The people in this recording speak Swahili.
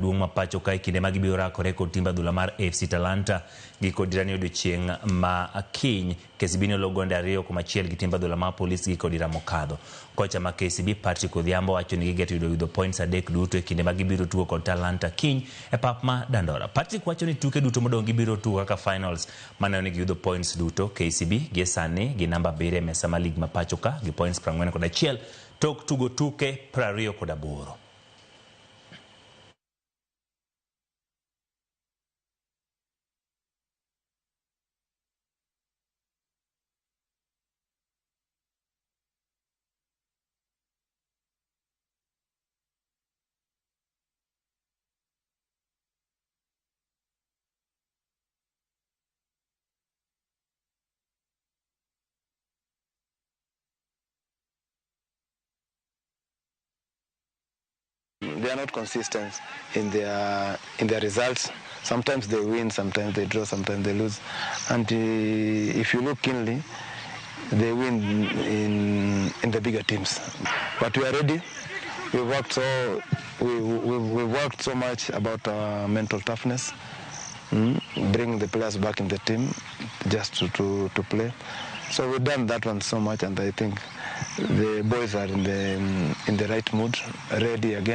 Duong mapacho kai kinde magi biro rakore kod timba dhula mar FC Talanta gi kod Dirani odiochieng' ma kiny. KCB ne ologo gonde 2-1 gi timba dhula mar Police gi kod Ramogi. Kocha ma KCB Patrick Odhiambo wacho ni gigeto yudo points 3 duto e kinde magi biro tugo kod Talanta kiny e pap ma Dandora. Patrick wacho ni tuke duto modong gibiro tugo kaka finals mane ni giyudo points duto. KCB gi sani gi namba 7 e mesa ma lig mapacho ka gi points 41 tok tugo tuke 28. They are not consistent in their results. Sometimes they win, sometimes they draw, sometimes they lose. And if you look keenly, they win in the bigger teams. But we are ready. We worked so much about our mental toughness, bring the players back in the team just to play. So we've done that one so much, and I think the boys are in the right mood, ready again.